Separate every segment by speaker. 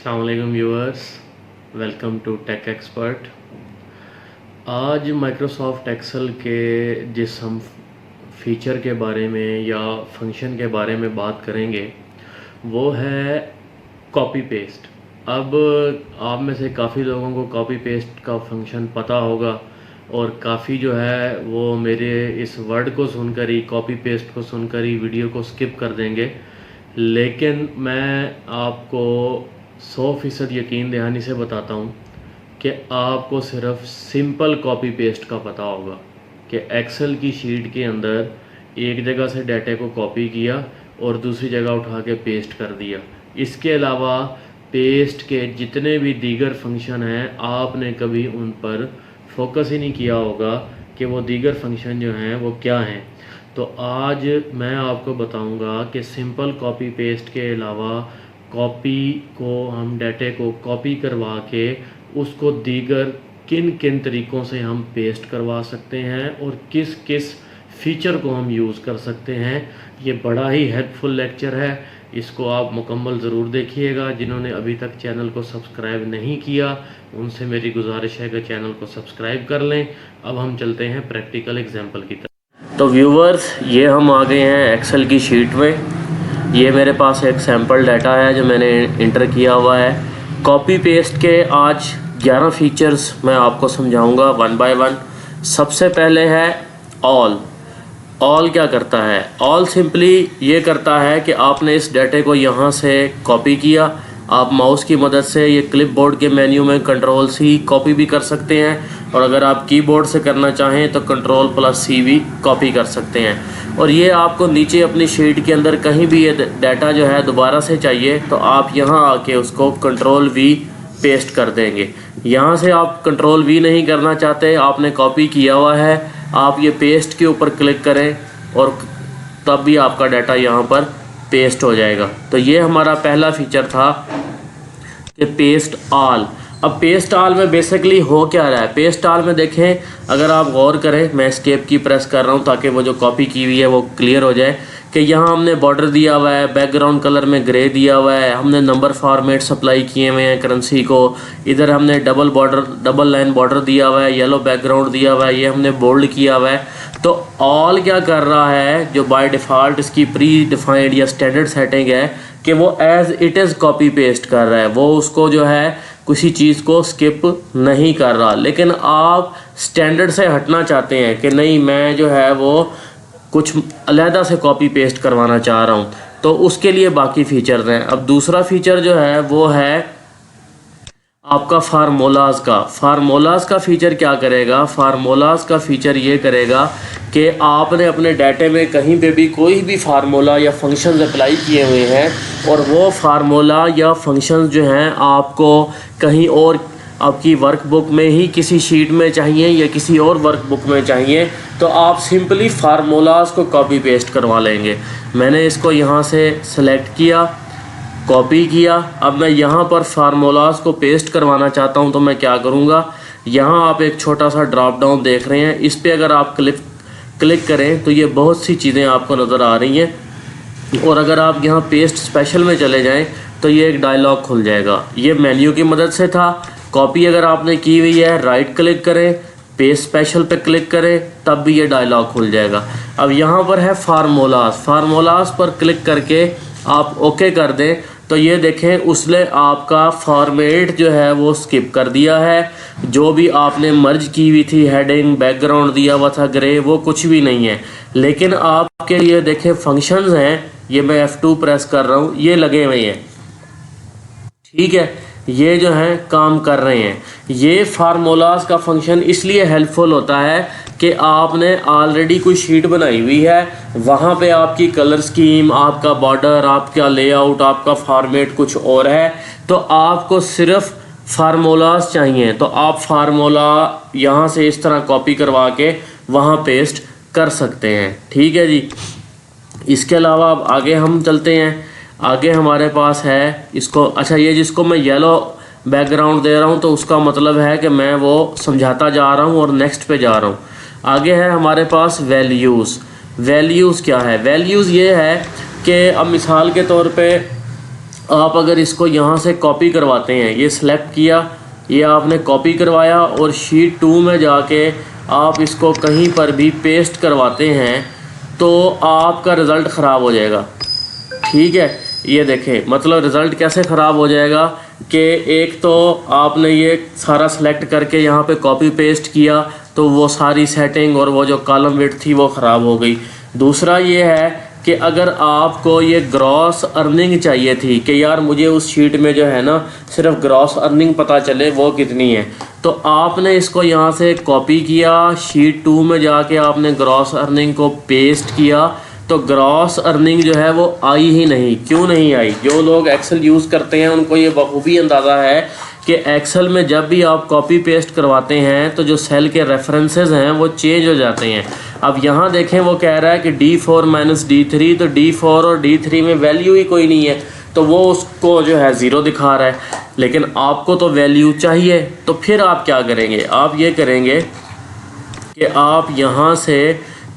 Speaker 1: अस्सलाम वालेकुम viewers, welcome to tech expert. आज माइक्रोसॉफ्ट एक्सेल के जिस हम फीचर के बारे में या फंक्शन के बारे में बात करेंगे वो है कॉपी पेस्ट। अब आप में से काफ़ी लोगों को कॉपी पेस्ट का फंक्शन पता होगा और काफ़ी जो है वो मेरे इस वर्ड को सुनकर ही, कॉपी पेस्ट को सुनकर ही वीडियो को स्किप कर देंगे। लेकिन मैं आपको 100% यकीन दहानी से बताता हूँ कि आपको सिर्फ सिंपल कॉपी पेस्ट का पता होगा कि एक्सेल की शीट के अंदर एक जगह से डाटे को कॉपी किया और दूसरी जगह उठा के पेस्ट कर दिया। इसके अलावा पेस्ट के जितने भी दीगर फंक्शन हैं आपने कभी उन पर फोकस ही नहीं किया होगा कि वो दीगर फंक्शन जो हैं वो क्या हैं। तो आज मैं आपको बताऊंगा कि सिंपल कॉपी पेस्ट के अलावा कॉपी को, हम डाटे को कॉपी करवा के उसको दीगर किन किन तरीक़ों से हम पेस्ट करवा सकते हैं और किस किस फीचर को हम यूज़ कर सकते हैं। ये बड़ा ही हेल्पफुल लेक्चर है, इसको आप मुकम्मल ज़रूर देखिएगा। जिन्होंने अभी तक चैनल को सब्सक्राइब नहीं किया उनसे मेरी गुजारिश है कि चैनल को सब्सक्राइब कर लें। अब हम चलते हैं प्रैक्टिकल एग्जाम्पल की तरफ। तो व्यूवर्स, ये हम आ गए हैं एक्सेल की शीट में। ये मेरे पास एक सैम्पल डाटा है जो मैंने इंटर किया हुआ है। कॉपी पेस्ट के आज 11 फीचर्स मैं आपको समझाऊंगा वन बाय वन। सबसे पहले है ऑल। ऑल क्या करता है? ऑल सिंपली ये करता है कि आपने इस डाटे को यहाँ से कॉपी किया, आप माउस की मदद से ये क्लिपबोर्ड के मेन्यू में कंट्रोल-C कॉपी भी कर सकते हैं और अगर आप कीबोर्ड से करना चाहें तो कंट्रोल+C भी कॉपी कर सकते हैं। और ये आपको नीचे अपनी शीट के अंदर कहीं भी ये डाटा जो है दोबारा से चाहिए तो आप यहाँ आके उसको कंट्रोल-V पेस्ट कर देंगे। यहाँ से आप कंट्रोल-V नहीं करना चाहते, आपने कॉपी किया हुआ है, आप ये पेस्ट के ऊपर क्लिक करें और तब भी आपका डाटा यहाँ पर पेस्ट हो जाएगा। तो ये हमारा पहला फीचर था कि पेस्ट ऑल। अब पेस्ट ऑल में बेसिकली हो क्या रहा है? पेस्ट ऑल में देखें, अगर आप गौर करें, मैं एस्केप की प्रेस कर रहा हूँ ताकि वो जो कॉपी की हुई है वो क्लियर हो जाए कि यहाँ हमने बॉर्डर दिया हुआ है, बैकग्राउंड कलर में ग्रे दिया हुआ है, हमने नंबर फॉर्मेट सप्लाई किए हुए हैं करेंसी को, इधर हमने डबल लाइन बॉर्डर दिया हुआ है, येलो बैकग्राउंड दिया हुआ है, ये हमने बोल्ड किया हुआ है। तो ऑल क्या कर रहा है, जो बाय डिफ़ॉल्ट इसकी प्री डिफाइंड या स्टैंडर्ड सेटिंग है कि वो as it is copy paste कर रहा है, वो उसको जो है किसी चीज़ को स्किप नहीं कर रहा। लेकिन आप स्टैंडर्ड से हटना चाहते हैं कि नहीं, मैं जो है वो कुछ अलहदा से कॉपी पेस्ट करवाना चाह रहा हूँ, तो उसके लिए बाकी फीचर हैं। अब दूसरा फीचर जो है वो है आपका फार्मूलाज का। फार्मूलाज का फीचर क्या करेगा? फार्मूलाज का फीचर ये करेगा कि आपने अपने डाटे में कहीं पे भी कोई भी फार्मूला या फंक्शंस अप्लाई किए हुए हैं और वो फार्मूला या फंक्शंस जो हैं आपको कहीं और आपकी वर्कबुक में ही किसी शीट में चाहिए या किसी और वर्कबुक में चाहिए, तो आप सिंपली फार्मूलाज को कॉपी पेस्ट करवा लेंगे। मैंने इसको यहाँ से सेलेक्ट किया, कॉपी किया। अब मैं यहाँ पर फार्मूलाज को पेस्ट करवाना चाहता हूँ तो मैं क्या करूँगा, यहाँ आप एक छोटा सा ड्रॉप डाउन देख रहे हैं, इस पर अगर आप क्लिक करें तो ये बहुत सी चीज़ें आपको नज़र आ रही हैं। और अगर आप यहाँ पेस्ट स्पेशल में चले जाएं तो ये एक डायलॉग खुल जाएगा। ये मेन्यू की मदद से था। कॉपी अगर आपने की हुई है, राइट क्लिक करें, पेस्ट स्पेशल पे क्लिक करें, तब भी ये डायलॉग खुल जाएगा। अब यहाँ पर है फार्मूलाज। फार्मूलाज पर क्लिक करके आप ओके कर दें तो ये देखें उसने आपका फॉर्मेट जो है वो स्किप कर दिया है। जो भी आपने मर्ज की हुई थी, हेडिंग, बैकग्राउंड दिया हुआ था ग्रे, वो कुछ भी नहीं है। लेकिन आपके लिए देखें फंक्शंस हैं, ये मैं F2 प्रेस कर रहा हूँ, ये लगे हुए हैं, ठीक है, ये जो हैं काम कर रहे हैं। ये फार्मूलाज का फंक्शन इसलिए हेल्पफुल होता है कि आपने ऑलरेडी कोई शीट बनाई हुई है, वहाँ पे आपकी कलर स्कीम, आपका बॉर्डर, आपका लेआउट, आपका फॉर्मेट कुछ और है, तो आपको सिर्फ फार्मूलाज चाहिए। तो आप फार्मूला यहाँ से इस तरह कॉपी करवा के वहाँ पेस्ट कर सकते हैं, ठीक है जी। इसके अलावा अब आगे हम चलते हैं। आगे हमारे पास है इसको, अच्छा, ये जिसको मैं येलो बैकग्राउंड दे रहा हूँ तो उसका मतलब है कि मैं वो समझाता जा रहा हूँ और नेक्स्ट पे जा रहा हूँ। आगे है हमारे पास वैल्यूज़। वैल्यूज़ क्या है? वैल्यूज़ ये है कि अब मिसाल के तौर पे आप अगर इसको यहाँ से कॉपी करवाते हैं, ये सिलेक्ट किया, ये आपने कॉपी करवाया और शीट 2 में जाके आप इसको कहीं पर भी पेस्ट करवाते हैं तो आपका रिज़ल्ट ख़राब हो जाएगा। ठीक है, ये देखें, मतलब रिज़ल्ट कैसे ख़राब हो जाएगा कि एक तो आपने ये सारा सेलेक्ट करके यहाँ पे कॉपी पेस्ट किया तो वो सारी सेटिंग और वो जो कॉलम विड्थ थी वो ख़राब हो गई। दूसरा ये है कि अगर आपको ये ग्रॉस अर्निंग चाहिए थी कि यार मुझे उस शीट में जो है ना सिर्फ ग्रॉस अर्निंग पता चले वो कितनी है, तो आपने इसको यहाँ से कॉपी किया, शीट 2 में जाके आपने ग्रॉस अर्निंग को पेस्ट किया तो ग्रॉस अर्निंग जो है वो आई ही नहीं। क्यों नहीं आई? जो लोग एक्सेल यूज़ करते हैं उनको ये बखूबी अंदाज़ा है कि एक्सेल में जब भी आप कॉपी पेस्ट करवाते हैं तो जो सेल के रेफरेंसेस हैं वो चेंज हो जाते हैं। अब यहाँ देखें, वो कह रहा है कि D4 माइनस D3, तो D4 और D3 में वैल्यू ही कोई नहीं है तो वो उसको जो है ज़ीरो दिखा रहा है, लेकिन आपको तो वैल्यू चाहिए। तो फिर आप क्या करेंगे? आप ये करेंगे कि आप यहाँ से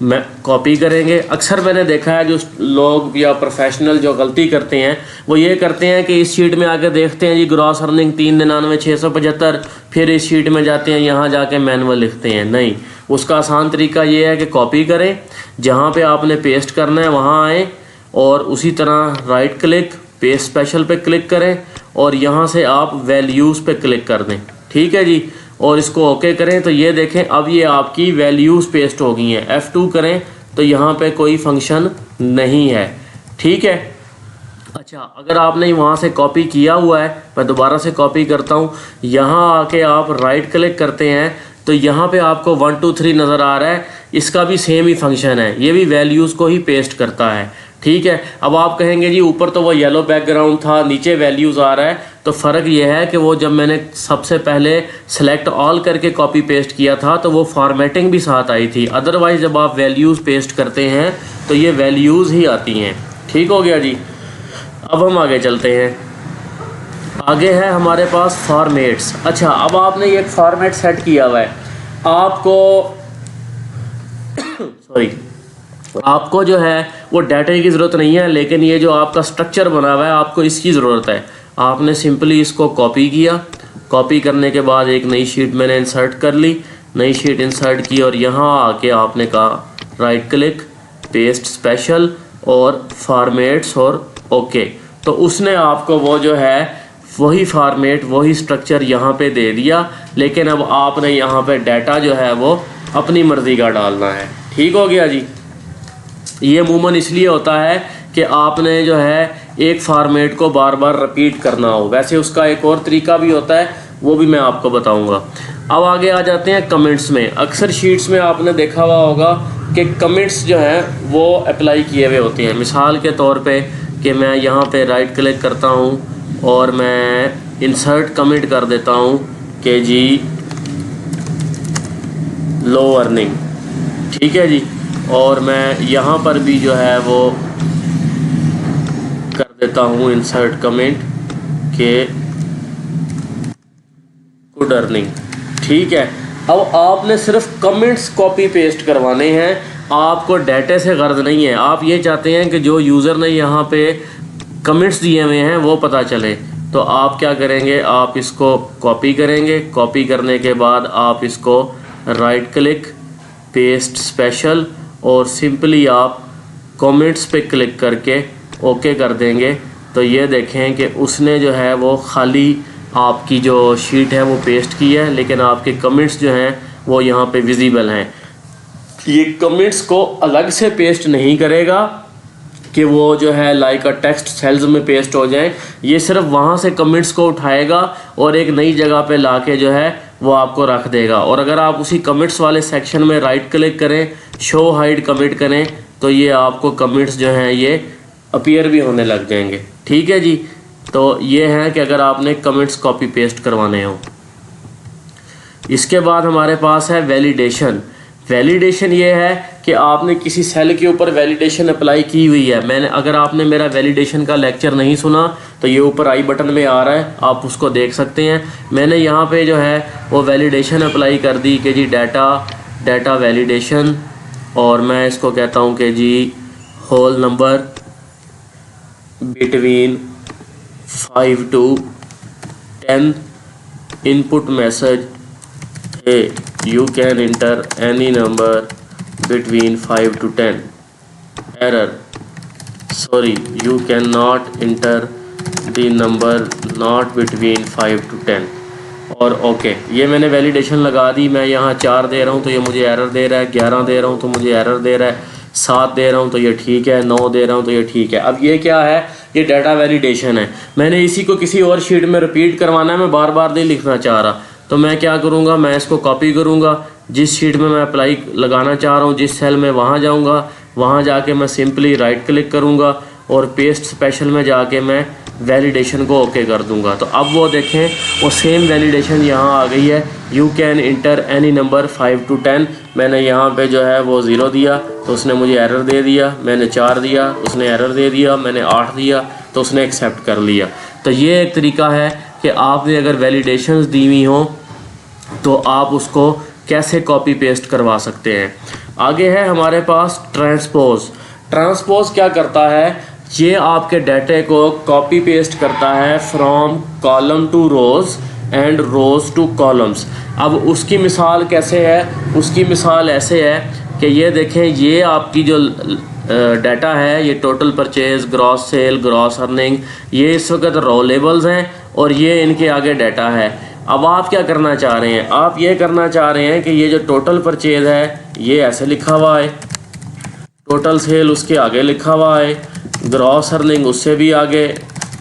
Speaker 1: मैं कॉपी करेंगे। अक्सर मैंने देखा है जो लोग या प्रोफेशनल जो गलती करते हैं वो ये करते हैं कि इस शीट में आके देखते हैं जी ग्रॉस अर्निंग 399,675, फिर इस शीट में जाते हैं, यहाँ जाके मैनुअल लिखते हैं। नहीं, उसका आसान तरीका ये है कि कॉपी करें, जहाँ पे आपने पेस्ट करना है वहाँ आएँ और उसी तरह राइट क्लिक पेस्ट स्पेशल पे क्लिक करें और यहाँ से आप वैल्यूज़ पे क्लिक कर दें। ठीक है जी, और इसको ओके करें तो ये देखें अब ये आपकी वैल्यूज़ पेस्ट हो गई हैं। F2 करें तो यहाँ पे कोई फंक्शन नहीं है। ठीक है, अच्छा, अगर आपने वहाँ से कॉपी किया हुआ है, मैं दोबारा से कॉपी करता हूँ, यहाँ आके आप राइट क्लिक करते हैं तो यहाँ पे आपको 1 2 3 नज़र आ रहा है, इसका भी सेम ही फंक्शन है, ये भी वैल्यूज़ को ही पेस्ट करता है। ठीक है, अब आप कहेंगे जी ऊपर तो वो येलो बैकग्राउंड था, नीचे वैल्यूज़ आ रहा है, तो फ़र्क ये है कि वो जब मैंने सबसे पहले सेलेक्ट ऑल करके कॉपी पेस्ट किया था तो वो फॉर्मेटिंग भी साथ आई थी, अदरवाइज़ जब आप वैल्यूज़ पेस्ट करते हैं तो ये वैल्यूज़ ही आती हैं। ठीक हो गया जी। अब हम आगे चलते हैं, आगे है हमारे पास फॉर्मेट्स। अच्छा, अब आपने ये फॉर्मेट सेट किया हुआ है, आपको सॉरी आपको जो है वो डाटा की ज़रूरत नहीं है, लेकिन ये जो आपका स्ट्रक्चर बना हुआ है आपको इसकी ज़रूरत है। आपने सिंपली इसको कॉपी किया, कॉपी करने के बाद एक नई शीट मैंने इंसर्ट कर ली, नई शीट इंसर्ट की और यहाँ आके आपने कहा राइट क्लिक पेस्ट स्पेशल और फॉर्मेट्स और ओके, तो उसने आपको वो जो है वही फॉर्मेट वही स्ट्रक्चर यहाँ पे दे दिया, लेकिन अब आपने यहाँ पे डाटा जो है वो अपनी मर्ज़ी का डालना है। ठीक हो गया जी। ये अमूमन इसलिए होता है कि आपने जो है एक फॉर्मेट को बार बार रिपीट करना हो, वैसे उसका एक और तरीका भी होता है, वो भी मैं आपको बताऊंगा। अब आगे आ जाते हैं कमेंट्स में। अक्सर शीट्स में आपने देखा हुआ होगा कि कमेंट्स जो हैं वो अप्लाई किए हुए होते हैं। मिसाल के तौर पे कि मैं यहाँ पे राइट क्लिक करता हूँ और मैं इंसर्ट कमेंट कर देता हूँ कि जी लो अर्निंग। ठीक है जी, और मैं यहाँ पर भी जो है वो कर देता हूँ इंसर्ट कमेंट के गुड अर्निंग। ठीक है, अब आपने सिर्फ कमेंट्स कॉपी पेस्ट करवाने हैं, आपको डाटे से गर्ज नहीं है। आप ये चाहते हैं कि जो यूज़र ने यहाँ पे कमेंट्स दिए हुए हैं वो पता चले, तो आप क्या करेंगे, आप इसको कॉपी करेंगे, कॉपी करने के बाद आप इसको राइट क्लिक पेस्ट स्पेशल और सिंपली आप कमेंट्स पे क्लिक करके ओके कर देंगे। तो ये देखें कि उसने जो है वो खाली आपकी जो शीट है वो पेस्ट की है, लेकिन आपके कमेंट्स जो हैं वो यहाँ पे विजिबल हैं। ये कमेंट्स को अलग से पेस्ट नहीं करेगा कि वो जो है लाइक अ टेक्स्ट सेल्स में पेस्ट हो जाएं, ये सिर्फ वहाँ से कमेंट्स को उठाएगा और एक नई जगह पे लाके जो है वो आपको रख देगा। और अगर आप उसी कमेंट्स वाले सेक्शन में राइट क्लिक करें, शो हाइड कमेंट करें, तो ये आपको कमेंट्स जो हैं ये अपीयर भी होने लग जाएंगे। ठीक है जी, तो ये है कि अगर आपने कमेंट्स कॉपी पेस्ट करवाने हो। इसके बाद हमारे पास है वैलिडेशन। वैलिडेशन ये है कि आपने किसी सेल के ऊपर वैलिडेशन अप्लाई की हुई है। अगर आपने मेरा वैलिडेशन का लेक्चर नहीं सुना तो ये ऊपर आई बटन में आ रहा है, आप उसको देख सकते हैं। मैंने यहाँ पे जो है वो वैलिडेशन अप्लाई कर दी कि जी डाटा वैलिडेशन, और मैं इसको कहता हूँ कि जी whole number between 5 to 10 input message, hey you can enter any number between 5 to 10. Error, sorry you cannot enter the number not between 5 to 10. और ओके ये मैंने वैलिडेशन लगा दी। मैं यहाँ 4 दे रहा हूँ तो ये मुझे एरर दे रहा है, 11 दे रहा हूँ तो मुझे एरर दे रहा है, 7 दे रहा हूँ तो ये ठीक है, 9 दे रहा हूँ तो ये ठीक है। अब ये क्या है, ये डाटा वैलिडेशन है। मैंने इसी को किसी और शीट में रिपीट करवाना है, मैं बार बार नहीं लिखना चाह रहा, तो मैं क्या करूँगा, मैं इसको कॉपी करूँगा, जिस शीट में मैं अप्लाई लगाना चाह रहा हूँ, जिस सेल में, वहाँ जाऊँगा, वहाँ जाके मैं सिंपली राइट क्लिक करूँगा और पेस्ट स्पेशल में जाके मैं वैलिडेशन को ओके कर दूंगा। तो अब वो देखें वो सेम वैलिडेशन यहाँ आ गई है, you can inter any number 5 to 10। मैंने यहाँ पे जो है वो 0 दिया तो उसने मुझे एरर दे दिया, मैंने 4 दिया उसने एरर दे दिया, मैंने 8 दिया तो उसने एक्सेप्ट कर लिया। तो ये एक तरीका है कि आपने अगर वैलिडेशंस दी हुई हों तो आप उसको कैसे कॉपी पेस्ट करवा सकते हैं। आगे है हमारे पास ट्रांसपोज। ट्रांसपोज क्या करता है, ये आपके डाटे को कॉपी पेस्ट करता है from column to rows and rows to columns. अब उसकी मिसाल कैसे है, उसकी मिसाल ऐसे है कि ये देखें, ये आपकी जो डाटा है, ये total purchase, gross sale, gross earning, ये इस वक्त रो लेबल्स हैं और ये इनके आगे डाटा है। अब आप क्या करना चाह रहे हैं, आप ये करना चाह रहे हैं कि ये जो टोटल परचेज है ये ऐसे लिखा हुआ है, टोटल सेल उसके आगे लिखा हुआ है, ग्रॉस अर्निंग उससे भी आगे,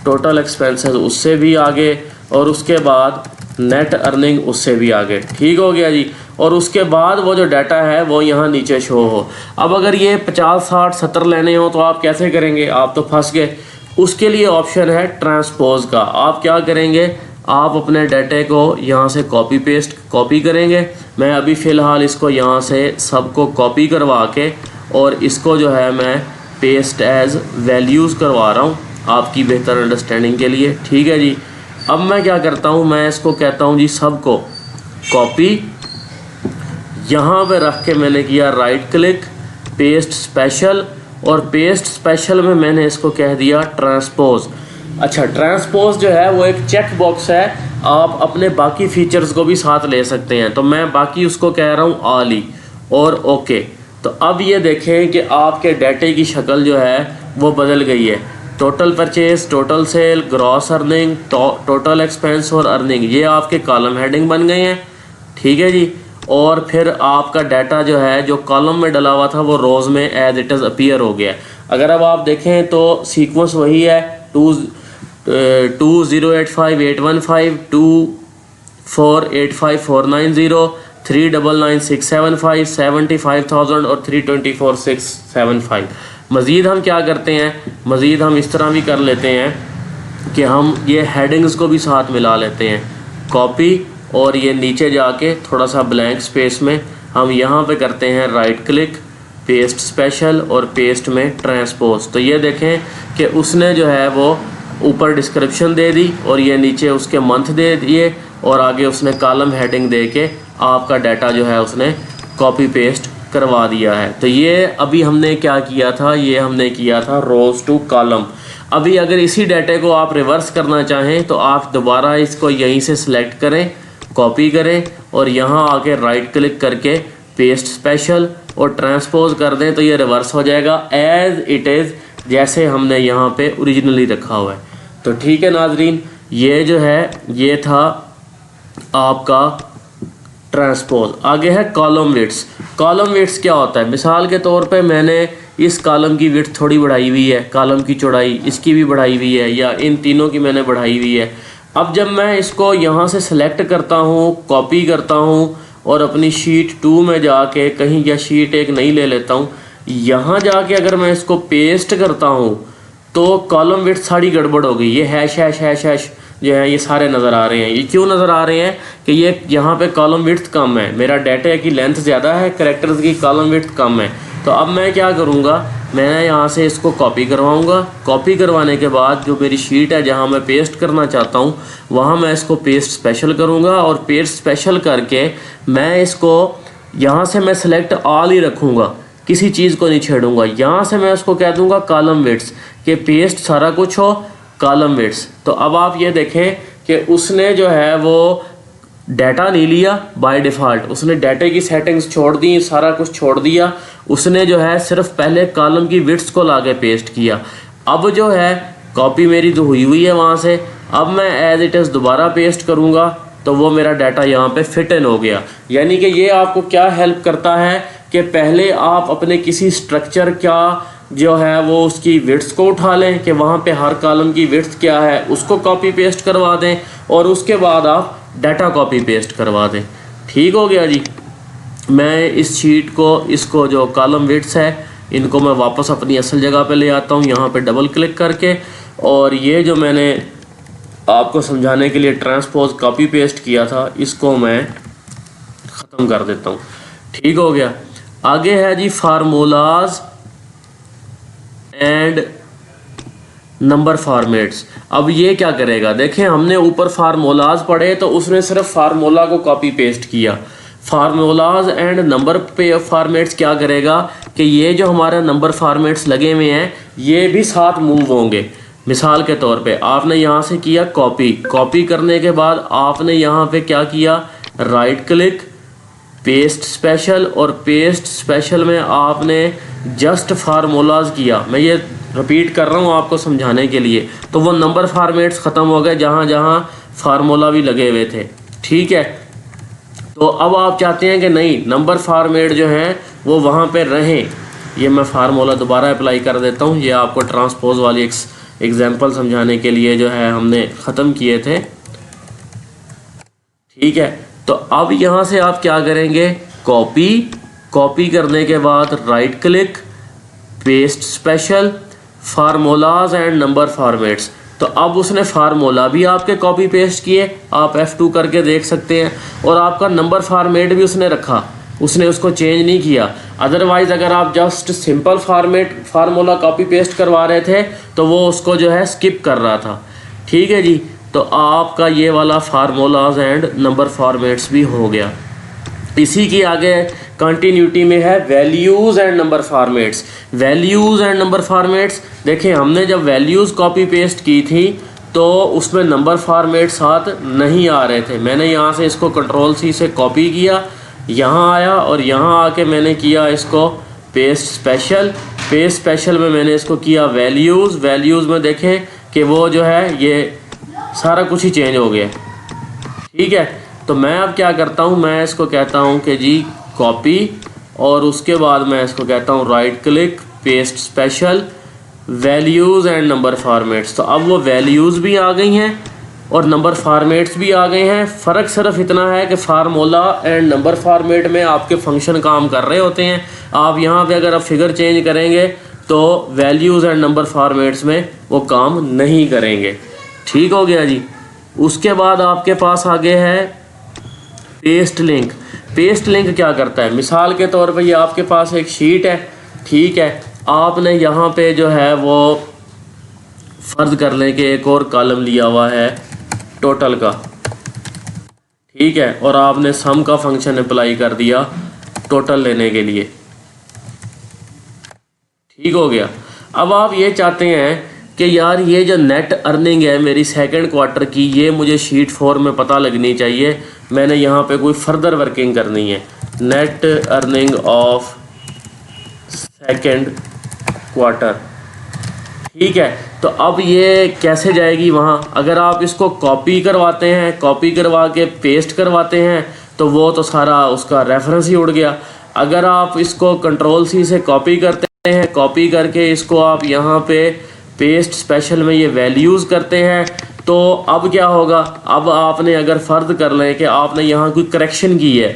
Speaker 1: टोटल एक्सपेंसेस उससे भी आगे, और उसके बाद नेट अर्निंग उससे भी आगे। ठीक हो गया जी। और उसके बाद वो जो डाटा है वो यहाँ नीचे शो हो। अब अगर ये 50, 60, 70 लेने हो तो आप कैसे करेंगे, आप तो फंस गए। उसके लिए ऑप्शन है ट्रांसपोज का। आप क्या करेंगे, आप अपने डाटे को यहाँ से कॉपी करेंगे। मैं अभी फ़िलहाल इसको यहाँ से सबको कॉपी करवा के और इसको जो है मैं पेस्ट एज वैल्यूज़ करवा रहा हूँ आपकी बेहतर अंडरस्टैंडिंग के लिए। ठीक है जी। अब मैं क्या करता हूँ, मैं इसको कहता हूँ जी सबको कॉपी, यहाँ पे रख के मैंने किया राइट क्लिक, पेस्ट स्पेशल, और पेस्ट स्पेशल में मैंने इसको कह दिया ट्रांसपोज। अच्छा, ट्रांसपोज जो है वो एक चेक बॉक्स है, आप अपने बाकी फीचर्स को भी साथ ले सकते हैं। तो मैं बाकी उसको कह रहा हूँ ऑल ही और ओके। तो अब ये देखें कि आपके डाटे की शक्ल जो है वो बदल गई है। Total purchase, total sale, gross earning, total expense और अर्निंग, ये आपके कॉलम हेडिंग बन गए हैं। ठीक है जी। और फिर आपका डाटा जो है जो कॉलम में डला हुआ था वो रोज़ में एज इट इज़ अपीयर हो गया। अगर अब आप देखें तो सीक्वेंस वही है, 2085-815, 2485-490, 399675, 75,000 और 324675। मज़ीद हम क्या करते हैं, मज़ीद हम इस तरह भी कर लेते हैं कि हम ये हेडिंग्स को भी साथ मिला लेते हैं, कॉपी, और ये नीचे जाके थोड़ा सा ब्लैंक स्पेस में हम यहाँ पे करते हैं राइट क्लिक, पेस्ट स्पेशल और पेस्ट में ट्रांसपोज। तो ये देखें कि उसने जो है वो ऊपर डिस्क्रिप्शन दे दी और ये नीचे उसके मंथ दे दिए और आगे उसने कॉलम हेडिंग दे के आपका डाटा जो है उसने कॉपी पेस्ट करवा दिया है। तो ये अभी हमने क्या किया था, ये हमने किया था रोज़ टू कॉलम। अभी अगर इसी डाटे को आप रिवर्स करना चाहें तो आप दोबारा इसको यहीं से सिलेक्ट करें, कॉपी करें और यहाँ आके राइट क्लिक करके पेस्ट स्पेशल और ट्रांसपोज कर दें तो ये रिवर्स हो जाएगा एज इट इज़, जैसे हमने यहाँ पे ओरिजिनली रखा हुआ है। तो ठीक है नाजरीन, ये जो है ये था आपका ट्रांसपोज। आगे है कॉलम विड्थ। कॉलम विड्थ क्या होता है, मिसाल के तौर पे मैंने इस कॉलम की विड्थ थोड़ी बढ़ाई हुई है, कॉलम की चौड़ाई इसकी भी बढ़ाई हुई है, या इन तीनों की मैंने बढ़ाई हुई है। अब जब मैं इसको यहाँ से सेलेक्ट करता हूँ, कॉपी करता हूँ और अपनी शीट 2 में जाके कहीं, या शीट 1 नहीं ले लेता हूँ, यहाँ जाके अगर मैं इसको पेस्ट करता हूँ तो कॉलम विड्थ सारी गड़बड़ हो गई। ये हैश हैश हैश हैश जो है ये सारे नज़र आ रहे हैं। ये क्यों नज़र आ रहे हैं कि ये यहाँ पे कॉलम विड्थ कम है, मेरा डाटा की लेंथ ज़्यादा है, कैरेक्टर्स की कॉलम विड्थ कम है। तो अब मैं क्या करूँगा, मैं यहाँ से इसको कॉपी करवाऊँगा। कॉपी करवाने के बाद जो मेरी शीट है जहाँ मैं पेस्ट करना चाहता हूँ वहाँ मैं इसको पेस्ट स्पेशल करूँगा और पेस्ट स्पेशल करके मैं इसको यहाँ से मैं सेलेक्ट ऑल ही रखूँगा, किसी चीज़ को नहीं छेड़ूंगा। यहाँ से मैं उसको कह दूँगा कॉलम विड्थ के पेस्ट सारा कुछ हो, कॉलम विड्थ। तो अब आप ये देखें कि उसने जो है वो डाटा नहीं लिया बाय डिफ़ॉल्ट, उसने डाटे की सेटिंग्स छोड़ दी, सारा कुछ छोड़ दिया। उसने जो है सिर्फ पहले कॉलम की विड्थ को लाके पेस्ट किया। अब जो है कॉपी मेरी तो हुई है वहाँ से, अब मैं एज इट इज़ दोबारा पेस्ट करूँगा तो वो मेरा डाटा यहाँ पे फिट इन हो गया। यानी कि ये आपको क्या हेल्प करता है कि पहले आप अपने किसी स्ट्रक्चर का जो है वो उसकी विड्थ को उठा लें कि वहाँ पे हर कॉलम की विड्थ क्या है, उसको कॉपी पेस्ट करवा दें और उसके बाद आप डाटा कॉपी पेस्ट करवा दें। ठीक हो गया जी। मैं इस शीट को, इसको जो कॉलम विड्थ है, इनको मैं वापस अपनी असल जगह पे ले आता हूँ यहाँ पे डबल क्लिक करके, और ये जो मैंने आपको समझाने के लिए ट्रांसपोज कॉपी पेस्ट किया था इसको मैं ख़त्म कर देता हूँ। ठीक हो गया। आगे है जी फार्मूलाज एंड नंबर फॉर्मेट्स। अब ये क्या करेगा, देखें हमने ऊपर फार्मूलाज पढ़े तो उसने सिर्फ फार्मूला को कॉपी पेस्ट किया। फार्मूलाज एंड नंबर पे फॉर्मेट्स क्या करेगा कि ये जो हमारे नंबर फॉर्मेट्स लगे हुए हैं ये भी साथ मूव होंगे। मिसाल के तौर पे आपने यहाँ से किया कॉपी करने के बाद आपने यहाँ पे क्या किया, राइट क्लिक, पेस्ट स्पेशल, और पेस्ट स्पेशल में आपने जस्ट फार्मूलाज किया। मैं ये रिपीट कर रहा हूँ आपको समझाने के लिए। तो वो नंबर फॉर्मेट्स ख़त्म हो गए जहाँ जहाँ फार्मूला भी लगे हुए थे। ठीक है। तो अब आप चाहते हैं कि नहीं, नंबर फॉर्मेट जो हैं वो वहाँ पे रहें। ये मैं फार्मूला दोबारा अप्लाई कर देता हूँ। ये आपको ट्रांसपोज वाली एग्जाम्पल समझाने के लिए जो है हमने ख़त्म किए थे। ठीक है। तो अब यहाँ से आप क्या करेंगे, कॉपी करने के बाद right click, paste special, formulas and number formats. तो अब उसने फार्मूला भी आपके कॉपी पेस्ट किए, आप F2 करके देख सकते हैं, और आपका नंबर फॉर्मेट भी उसने रखा, उसने उसको चेंज नहीं किया। अदरवाइज़ अगर आप just simple formula copy paste करवा रहे थे तो वो उसको जो है स्किप कर रहा था। ठीक है जी। तो आपका ये वाला फार्मूलाज एंड नंबर फॉर्मेट्स भी हो गया। इसी की आगे कंटिन्यूटी में है values and number formats. Values and number formats, देखें हमने जब वैल्यूज़ कॉपी पेस्ट की थी तो उसमें नंबर फॉर्मेट साथ नहीं आ रहे थे। मैंने यहाँ से इसको Ctrl+C से कॉपी किया, यहाँ आया और यहाँ आके मैंने किया इसको पेस्ट स्पेशल में मैंने इसको किया वैल्यूज़ में देखें कि वो जो है ये सारा कुछ ही चेंज हो गया। ठीक है। तो मैं अब क्या करता हूँ, मैं इसको कहता हूँ कि जी कॉपी, और उसके बाद मैं इसको कहता हूँ right click, paste special, values and number formats. तो अब वो वैल्यूज़ भी आ गई हैं और नंबर फॉर्मेट्स भी आ गए हैं। फ़र्क सिर्फ इतना है कि फार्मूला एंड नंबर फॉर्मेट में आपके फंक्शन काम कर रहे होते हैं। आप यहाँ पे अगर आप फिगर चेंज करेंगे तो वैल्यूज़ एंड नंबर फॉर्मेट्स में वो काम नहीं करेंगे। ठीक हो गया जी। उसके बाद आपके पास आगे है पेस्ट लिंक। पेस्ट लिंक क्या करता है, मिसाल के तौर पे ये आपके पास एक शीट है। ठीक है। आपने यहाँ पे जो है वो फ़र्ज़ कर लें कि एक और कॉलम लिया हुआ है टोटल का। ठीक है। और आपने सम का फंक्शन अप्लाई कर दिया टोटल लेने के लिए। ठीक हो गया। अब आप ये चाहते हैं कि यार ये जो नेट अर्निंग है मेरी सेकंड क्वार्टर की, ये मुझे शीट 4 में पता लगनी चाहिए। मैंने यहाँ पे कोई फर्दर वर्किंग करनी है, net earning of second quarter. ठीक है। तो अब ये कैसे जाएगी वहाँ, अगर आप इसको कॉपी करवाते हैं, कॉपी करवा के पेस्ट करवाते हैं तो वो तो सारा उसका रेफरेंस ही उड़ गया। अगर आप इसको Ctrl+C से कॉपी करते हैं, कॉपी करके इसको आप यहाँ पे पेस्ट स्पेशल में ये वैल्यूज़ करते हैं, तो अब क्या होगा, अब आपने अगर फ़र्ज़ कर लें कि आपने यहाँ कोई करेक्शन की है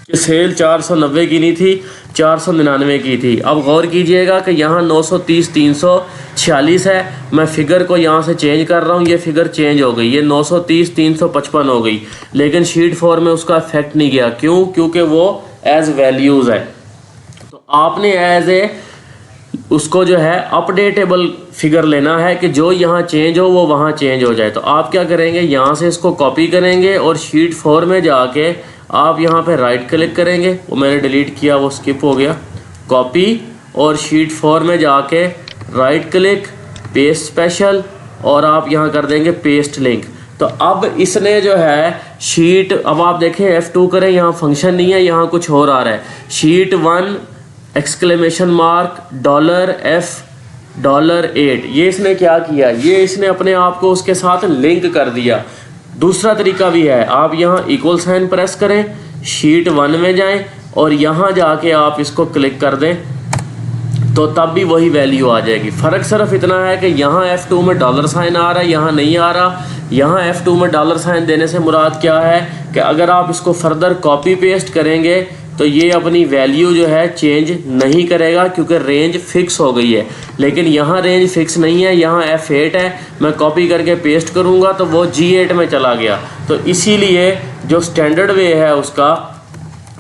Speaker 1: कि सेल 490 की नहीं थी, 499 की थी। अब गौर कीजिएगा कि यहाँ 930 346 है। मैं फ़िगर को यहाँ से चेंज कर रहा हूँ, ये फ़िगर चेंज हो गई, ये 930 355 हो गई, लेकिन शीट 4 में उसका इफेक्ट नहीं गया। क्यों? क्योंकि वो एज वैल्यूज़ है। तो आपने एज ए उसको जो है अपडेटेबल फिगर लेना है कि जो यहाँ चेंज हो वो वहाँ चेंज हो जाए। तो आप क्या करेंगे, यहाँ से इसको कॉपी करेंगे और शीट 4 में जाके आप यहाँ पे राइट क्लिक करेंगे, वो मैंने डिलीट किया, वो स्किप हो गया, कॉपी, और शीट 4 में जाके राइट क्लिक, पेस्ट स्पेशल, और आप यहाँ कर देंगे पेस्ट लिंक। तो अब इसने जो है शीट, अब आप देखें F2 करें, यहाँ फंक्शन नहीं है, यहाँ कुछ और आ रहा है, शीट 1 एक्सक्लेमेशन मार्क $F$8। ये इसने क्या किया, ये इसने अपने आप को उसके साथ लिंक कर दिया। दूसरा तरीका भी है, आप यहाँ इक्वल साइन प्रेस करें, शीट 1 में जाएं और यहाँ जाके आप इसको क्लिक कर दें तो तब भी वही वैल्यू आ जाएगी। फ़र्क सिर्फ इतना है कि यहाँ F2 में डॉलर साइन आ रहा है, यहाँ नहीं आ रहा। यहाँ F2 में डॉलर साइन देने से मुराद क्या है कि अगर आप इसको फर्दर कॉपी पेस्ट करेंगे तो ये अपनी वैल्यू जो है चेंज नहीं करेगा क्योंकि रेंज फिक्स हो गई है। लेकिन यहाँ रेंज फिक्स नहीं है, यहाँ F8 है, मैं कॉपी करके पेस्ट करूँगा तो वो G8 में चला गया। तो इसीलिए जो स्टैंडर्ड वे है उसका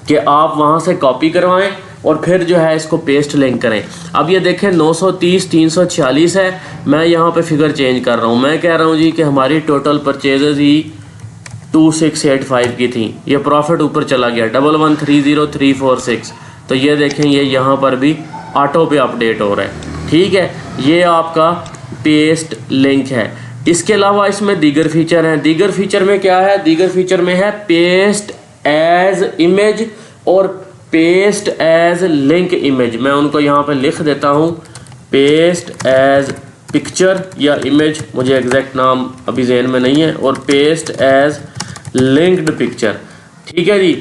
Speaker 1: कि आप वहाँ से कॉपी करवाएं और फिर जो है इसको पेस्ट लिंक करें। अब ये देखें 930 346 है, मैं यहाँ पे फिगर चेंज कर रहा हूँ। मैं कह रहा हूँ जी कि हमारी टोटल परचेजेस ही 2685 की थी, ये प्रॉफिट ऊपर चला गया 1130346। तो ये देखें ये यहाँ पर भी ऑटो पे अपडेट हो रहा है। ठीक है, ये आपका पेस्ट लिंक है। इसके अलावा इसमें दीगर फीचर हैं। दीगर फीचर में क्या है, दीगर फीचर में है पेस्ट एज इमेज और पेस्ट एज लिंक इमेज। मैं उनको यहाँ पे लिख देता हूँ, पेस्ट एज पिक्चर या इमेज, मुझे एग्जैक्ट नाम अभी जहन में नहीं है, और पेस्ट एज लिंक्ड पिक्चर। ठीक है जी।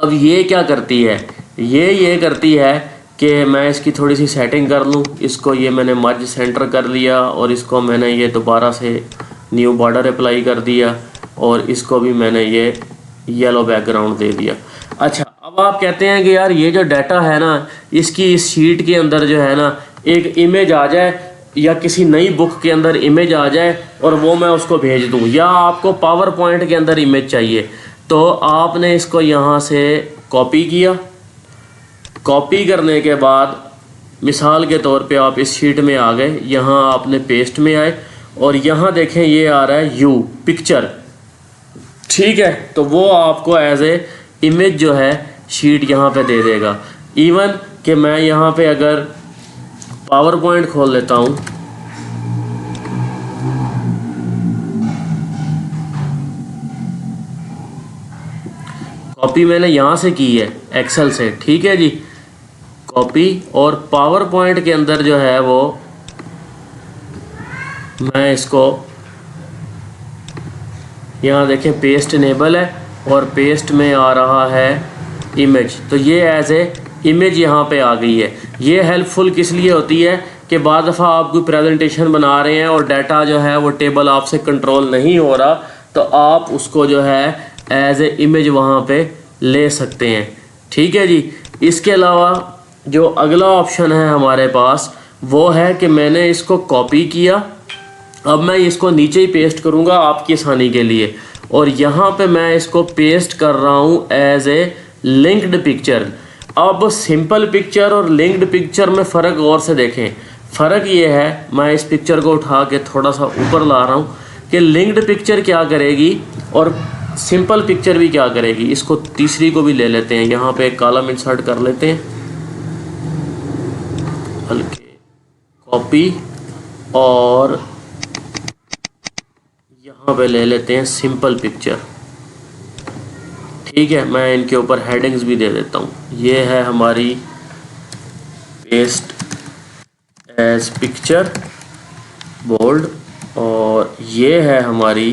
Speaker 1: अब ये क्या करती है, ये करती है कि मैं इसकी थोड़ी सी सेटिंग कर लूँ। इसको ये मैंने मर्ज सेंटर कर लिया और इसको मैंने ये दोबारा से न्यू बॉर्डर अप्लाई कर दिया और इसको भी मैंने ये येलो बैकग्राउंड दे दिया। अच्छा, अब आप कहते हैं कि यार ये जो डाटा है ना, इसकी इस शीट के अंदर जो है ना एक इमेज आ जाए या किसी नई बुक के अंदर इमेज आ जाए और वो मैं उसको भेज दूं, या आपको पावर पॉइंट के अंदर इमेज चाहिए, तो आपने इसको यहाँ से कॉपी किया। कॉपी करने के बाद मिसाल के तौर पे आप इस शीट में आ गए, यहाँ आपने पेस्ट में आए और यहाँ देखें ये आ रहा है यू पिक्चर। ठीक है, तो वो आपको एज ए इमेज जो है शीट यहाँ पे दे देगा। इवन कि मैं यहाँ पे अगर पावर पॉइंट खोल लेता हूँ, कॉपी मैंने यहाँ से की है एक्सेल से। ठीक है जी, कॉपी, और पावर पॉइंट के अंदर जो है वो मैं इसको यहाँ देखें पेस्ट इनेबल है और पेस्ट में आ रहा है इमेज, तो ये एज ए इमेज यहाँ पे आ गई है। ये हेल्पफुल किस लिए होती है कि बाद दफ़ा आप कोई प्रेजेंटेशन बना रहे हैं और डाटा जो है वो टेबल आपसे कंट्रोल नहीं हो रहा, तो आप उसको जो है एज ए इमेज वहाँ पे ले सकते हैं। ठीक है जी। इसके अलावा जो अगला ऑप्शन है हमारे पास वो है कि मैंने इसको कॉपी किया, अब मैं इसको नीचे ही पेस्ट करूँगा आपकी आसानी के लिए, और यहाँ पे मैं इसको पेस्ट कर रहा हूँ एज ए लिंक्ड पिक्चर। अब सिंपल पिक्चर और लिंक्ड पिक्चर में फ़र्क गौर से देखें। फ़र्क ये है, मैं इस पिक्चर को उठा के थोड़ा सा ऊपर ला रहा हूँ कि लिंक्ड पिक्चर क्या करेगी और सिंपल पिक्चर भी क्या करेगी। इसको तीसरी को भी ले लेते हैं, यहाँ पे एक कॉलम इंसर्ट कर लेते हैं, हल्के कॉपी, और यहाँ पे ले लेते हैं सिंपल पिक्चर। ठीक है, मैं इनके ऊपर हेडिंग्स भी दे देता हूँ। ये है हमारी पेस्ट एज पिक्चर बोल्ड, और ये है हमारी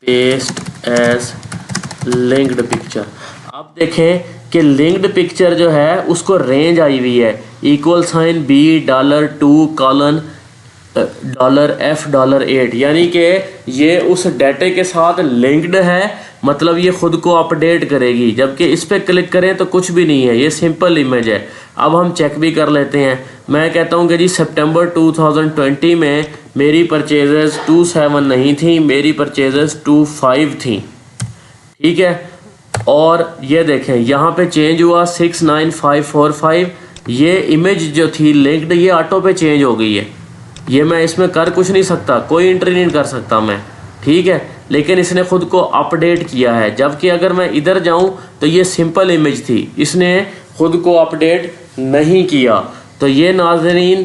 Speaker 1: पेस्ट एज लिंक्ड पिक्चर। आप देखें कि लिंक्ड पिक्चर जो है उसको रेंज आई हुई है $B $2 $F$8, यानी कि ये उस डाटे के साथ लिंक्ड है, मतलब ये खुद को अपडेट करेगी। जबकि इस पर क्लिक करें तो कुछ भी नहीं है, ये सिंपल इमेज है। अब हम चेक भी कर लेते हैं। मैं कहता हूँ कि जी सितंबर 2020 में मेरी परचेजेस 27 नहीं थी, मेरी परचेजेस 25 थी। ठीक है, और ये देखें यहाँ पे चेंज हुआ 69545। ये इमेज जो थी लिंक्ड, ये ऑटो पे चेंज हो गई है। ये मैं इसमें कर कुछ नहीं सकता, कोई एंट्री नहीं कर सकता मैं। ठीक है, लेकिन इसने खुद को अपडेट किया है। जबकि अगर मैं इधर जाऊं तो ये सिंपल इमेज थी, इसने ख़ुद को अपडेट नहीं किया। तो ये नाज़रीन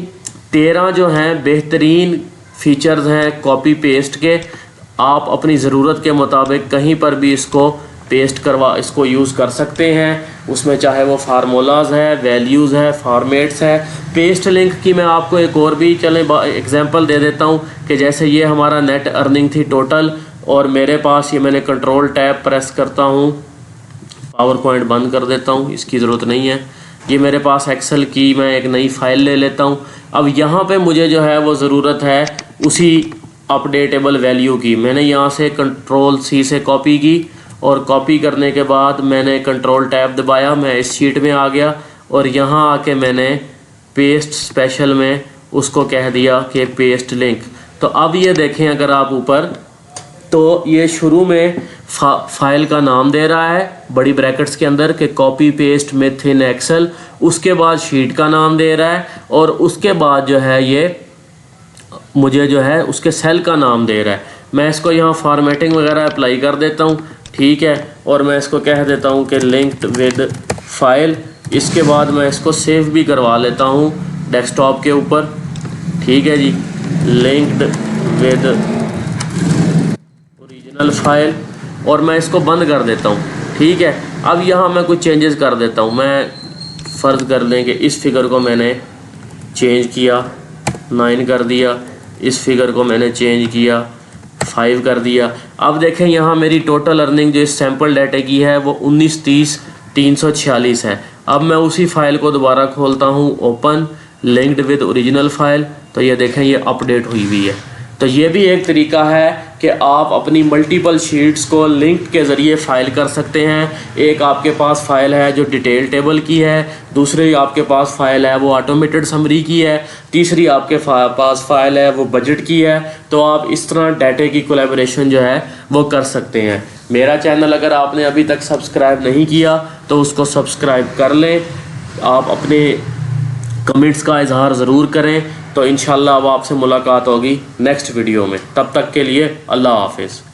Speaker 1: 13 जो हैं बेहतरीन फ़ीचर्स हैं कॉपी पेस्ट के। आप अपनी ज़रूरत के मुताबिक कहीं पर भी इसको इसको यूज़ कर सकते हैं। उसमें चाहे वो फार्मूलाज है, वैल्यूज़ है, फॉर्मेट्स है। पेस्ट लिंक की मैं आपको एक और भी एग्जांपल दे देता हूँ कि जैसे ये हमारा नेट अर्निंग थी टोटल, और मेरे पास ये मैंने कंट्रोल टैब प्रेस करता हूँ, पावर पॉइंट बंद कर देता हूँ, इसकी ज़रूरत नहीं है। ये मेरे पास एक्सेल की मैं एक नई फ़ाइल ले लेता हूँ। अब यहाँ पे मुझे जो है वो ज़रूरत है उसी अपडेटेबल वैल्यू की। मैंने यहाँ से कंट्रोल C से कॉपी की, और कॉपी करने के बाद मैंने कंट्रोल टैब दबाया, मैं इस शीट में आ गया, और यहाँ आके मैंने पेस्ट स्पेशल में उसको कह दिया कि पेस्ट लिंक। तो अब ये देखें अगर आप ऊपर, तो ये शुरू में फाइल का नाम दे रहा है बड़ी ब्रैकेट्स के अंदर कि copy paste within Excel, उसके बाद शीट का नाम दे रहा है, और उसके बाद जो है ये मुझे जो है उसके सेल का नाम दे रहा है। मैं इसको यहाँ फॉर्मेटिंग वगैरह अप्लाई कर देता हूँ, ठीक है, और मैं इसको कह देता हूँ कि लिंक्ड विद फाइल। इसके बाद मैं इसको सेव भी करवा लेता हूँ डेस्कटॉप के ऊपर, ठीक है जी, लिंक्ड विद ओरिजिनल फाइल, और मैं इसको बंद कर देता हूँ, ठीक है। अब यहाँ मैं कुछ चेंजेस कर देता हूँ। मैं फ़र्ज़ कर लें कि इस फिगर को मैंने चेंज किया, 9 कर दिया, इस फिगर को मैंने चेंज किया, 5 कर दिया। अब देखें यहाँ मेरी टोटल अर्निंग जो इस सैम्पल डाटा की है वो 19,30,346 है। अब मैं उसी फाइल को दोबारा खोलता हूँ, open linked with original file, तो ये देखें ये अपडेट हुई हुई है। तो ये भी एक तरीका है कि आप अपनी मल्टीपल शीट्स को लिंक के ज़रिए फ़ाइल कर सकते हैं। एक आपके पास फ़ाइल है जो डिटेल टेबल की है, दूसरी आपके पास फ़ाइल है वो ऑटोमेटेड समरी की है, तीसरी आपके पास फ़ाइल है वो बजट की है। तो आप इस तरह डाटे की कोलैबोरेशन जो है वो कर सकते हैं। मेरा चैनल अगर आपने अभी तक सब्सक्राइब नहीं किया तो उसको सब्सक्राइब कर लें। आप अपने कमेंट्स का इजहार ज़रूर करें। तो इंशाल्लाह अब आपसे मुलाकात होगी नेक्स्ट वीडियो में। तब तक के लिए अल्लाह हाफिज़।